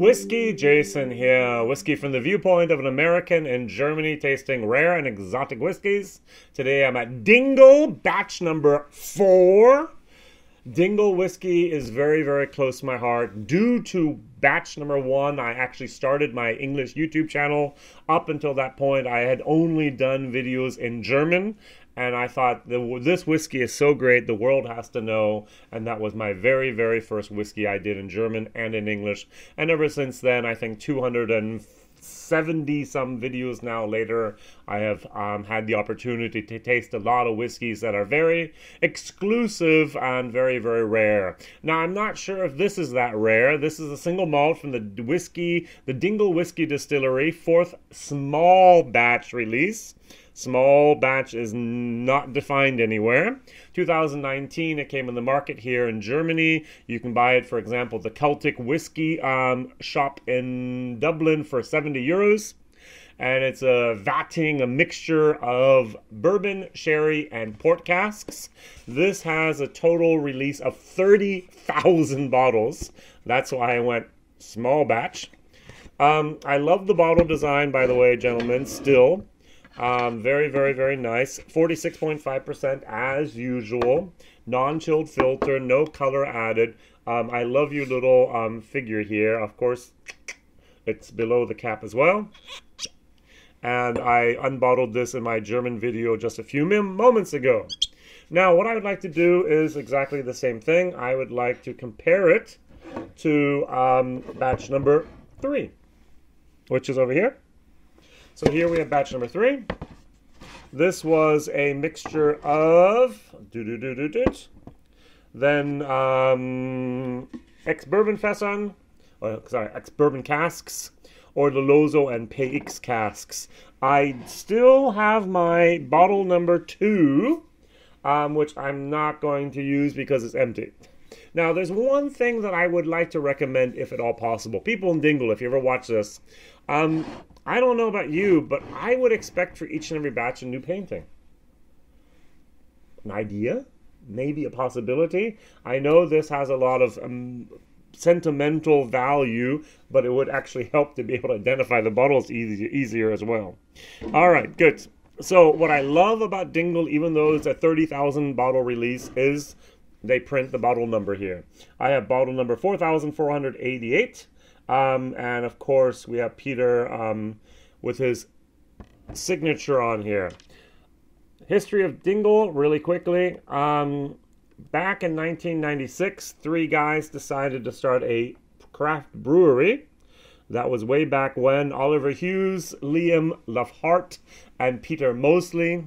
Whiskey Jason here, whiskey from the viewpoint of an American in Germany tasting rare and exotic whiskeys. Today I'm at Dingle, batch number 4. Dingle whiskey is very, very close to my heart. Due to batch number 1, I actually started my English YouTube channel. Up until that point, I had only done videos in German. And I thought, this whiskey is so great, the world has to know. And that was my very, very first whiskey I did in German and in English. And ever since then, I think 270 some videos now later, I have had the opportunity to taste a lot of whiskeys that are very exclusive and very, very rare. Now, I'm not sure if this is that rare. This is a single malt from the Dingle Whiskey Distillery, 4th small batch release. Small batch is not defined anywhere. 2019, it came in the market here in Germany. You can buy it, for example, the Celtic Whiskey shop in Dublin for 70 euros. And it's a mixture of bourbon, sherry, and port casks. This has a total release of 30,000 bottles. That's why I went small batch. I love the bottle design, by the way, gentlemen, still. Very, very, very nice. 46.5% as usual. Non-chilled filter, no color added. I love your little figure here. Of course, it's below the cap as well. And I unbottled this in my German video just a few moments ago. Now, what I would like to do is exactly the same thing. I would like to compare it to batch number 3, which is over here. So here we have batch number 3. This was a mixture of then ex-bourbon Fesson, ex-bourbon casks, or oloroso and PX casks. I still have my bottle number 2, which I'm not going to use because it's empty. Now, there's one thing that I would like to recommend, if at all possible. People in Dingle, if you ever watch this, I don't know about you, but I would expect for each and every batch a new painting. An idea? Maybe a possibility. I know this has a lot of sentimental value, but it would actually help to be able to identify the bottles easier as well. All right, good. So what I love about Dingle, even though it's a 30,000 bottle release, is they print the bottle number here. I have bottle number 4,488. And of course, we have Peter with his signature on here. History of Dingle, really quickly. Back in 1996, 3 guys decided to start a craft brewery. That was way back when. Oliver Hughes, Liam Lafhart, and Peter Mosley.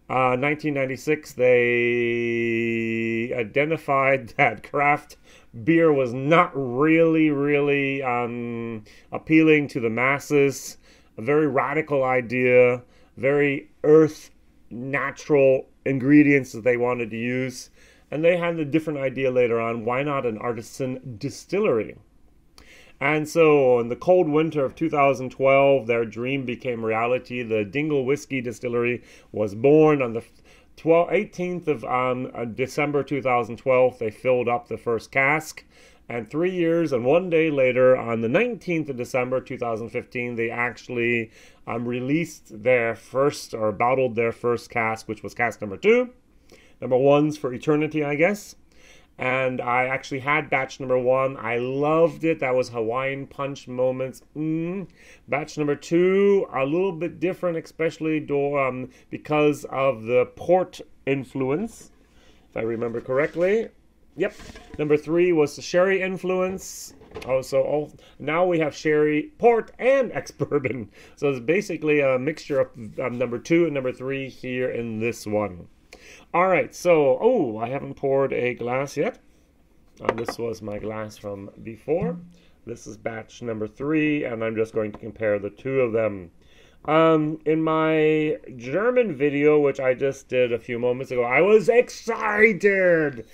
1996, they identified that craft beer was not really appealing to the masses. A very radical idea, very natural ingredients that they wanted to use. And they had a different idea later on. Why not an artisan distillery? And so in the cold winter of 2012, their dream became reality. The Dingle Whiskey Distillery was born on the 18th of December 2012. They filled up the first cask. And 3 years and 1 day later, on the 19th of December 2015, they actually released their first, or bottled their first cask, which was cask number 2. Number 1's for eternity, I guess. And I actually had batch number 1. I loved it. That was Hawaiian Punch moments. Batch number 2, a little bit different, especially because of the port influence, if I remember correctly. Yep. Number 3 was the sherry influence. Now we have sherry, port, and ex-bourbon. So it's basically a mixture of number 2 and number 3 here in this one. All right, so, I haven't poured a glass yet. This was my glass from before. This is batch number 3, and I'm just going to compare the 2 of them. In my German video, which I just did a few moments ago, I was excited!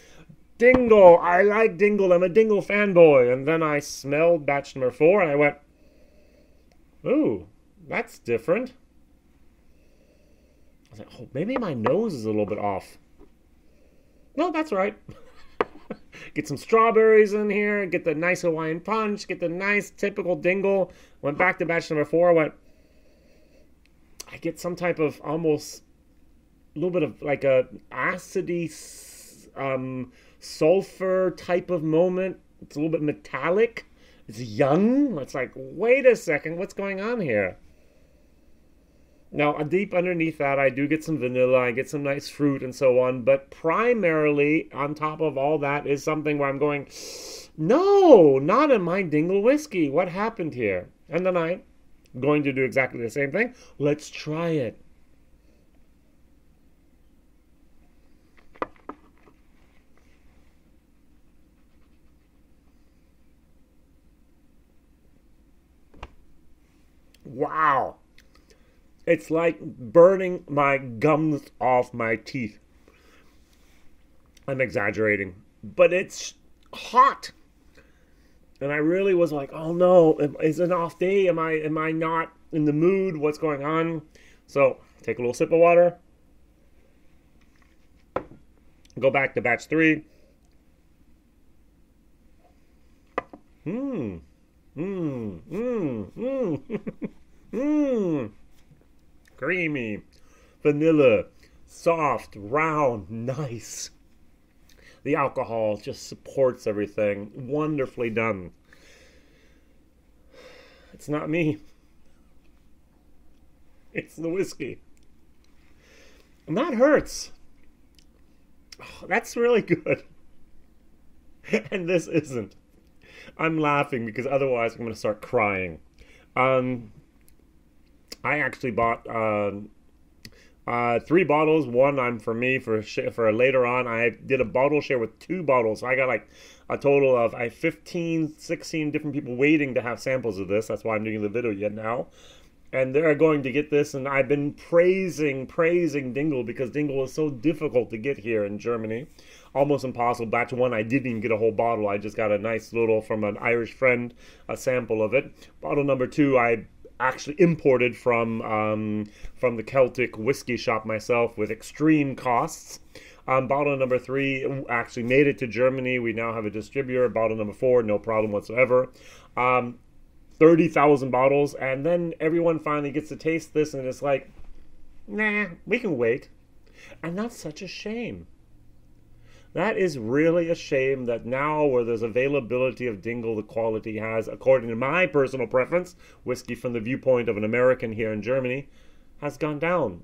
Dingle! I like Dingle. I'm a Dingle fanboy. And then I smelled batch number 4, and I went, ooh, that's different. I was like, oh, maybe my nose is a little bit off. No, that's right. Get some strawberries in here, get the nice Hawaiian punch, get the nice typical Dingle. Went back to batch number 4, I get some type of almost a little bit of like a acidy sulfur type of moment. It's a little bit metallic. It's young. It's like, wait a second, what's going on here? Now, deep underneath that, I do get some vanilla, I get some nice fruit and so on, but primarily, on top of all that, is something where I'm going, no, not in my Dingle whiskey. What happened here? And then I'm going to do exactly the same thing. Let's try it. Wow. It's like burning my gums off my teeth. I'm exaggerating, but it's hot. And I really was like, oh no, is it an off day? Am I not in the mood? What's going on? So take a little sip of water. Go back to batch 3. Mmm. Mmm. Mmm. Mmm. Mmm. Creamy, vanilla, soft, round, nice. The alcohol just supports everything. Wonderfully done. It's not me. It's the whiskey. And that hurts. Oh, that's really good. And this isn't. I'm laughing because otherwise I'm going to start crying. I actually bought 3 bottles. One I'm for me for later on. I did a bottle share with 2 bottles. So I got like a total of 15, 16 different people waiting to have samples of this. That's why I'm doing the video yet now. And they're going to get this. And I've been praising Dingle because Dingle is so difficult to get here in Germany. Almost impossible. Batch 1, I didn't even get a whole bottle. I just got a nice little from an Irish friend, a sample of it. Bottle number 2, I actually imported from the Celtic whiskey shop myself with extreme costs. Bottle number 3 actually made it to Germany. We now have a distributor. Bottle number 4, no problem whatsoever. 30,000 bottles, and then everyone finally gets to taste this, and it's like, nah, we can wait. And that's such a shame. That is really a shame that now where there's availability of Dingle, the quality has, according to my personal preference, whiskey from the viewpoint of an American here in Germany, has gone down.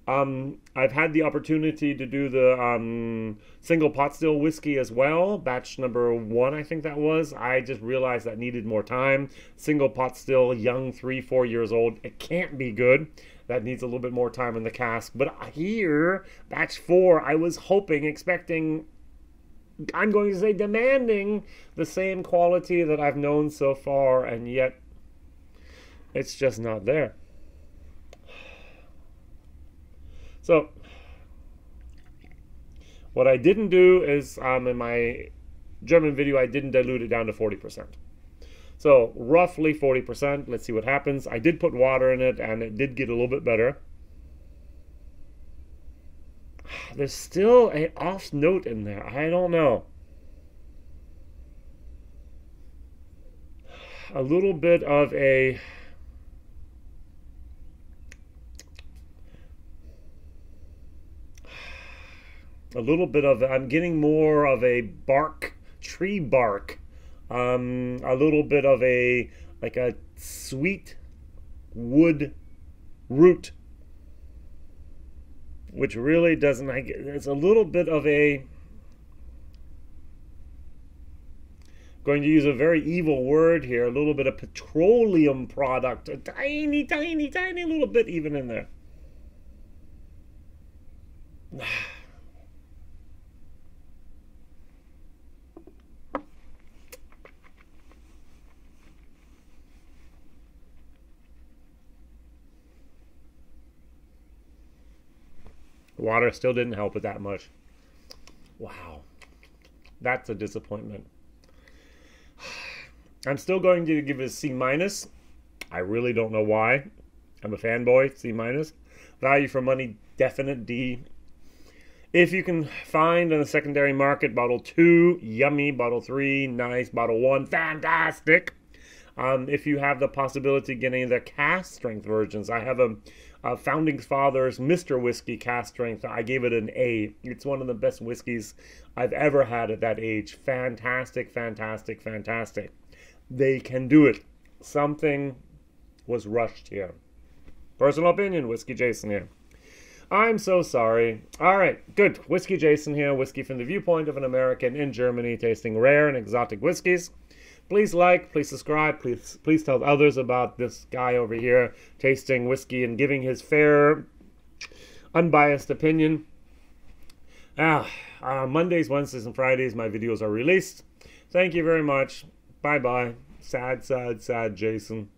I've had the opportunity to do the single pot still whiskey as well. Batch number 1, I think that was. I just realized that needed more time. Single pot still, young, 3-4 years old. It can't be good. That needs a little bit more time in the cask. But here, batch 4, I was hoping, expecting, I'm going to say demanding the same quality that I've known so far, and yet it's just not there. So, what I didn't do is, in my German video, I didn't dilute it down to 40%. So, roughly 40%. Let's see what happens. I did put water in it, and it did get a little bit better. There's still an off note in there. I don't know. A little bit of a... I'm getting more of a bark, tree bark. A little bit of a, like a sweet wood root. Which really doesn't, it's a little bit of a, going to use a very evil word here, a little bit of petroleum product. A tiny, tiny, tiny little bit even in there. Water still didn't help it that much. Wow. That's a disappointment. I'm still going to give it a C-. I really don't know why. I'm a fanboy. C-. Value for money, definite D. If you can find in the secondary market, bottle 2, yummy. Bottle 3, nice. Bottle 1, fantastic. If you have the possibility of getting the cask strength versions, I have a Founding Fathers Mr. Whiskey cask strength. I gave it an A. It's one of the best whiskeys I've ever had at that age. Fantastic, fantastic, fantastic. They can do it. Something was rushed here. Personal opinion, Whiskey Jason here. I'm so sorry. All right, good. Whiskey Jason here, whiskey from the viewpoint of an American in Germany, tasting rare and exotic whiskeys. Please like, please subscribe, please tell others about this guy over here tasting whiskey and giving his fair, unbiased opinion. Mondays, Wednesdays, and Fridays, my videos are released. Thank you very much. Bye-bye. Sad, sad, sad Jason.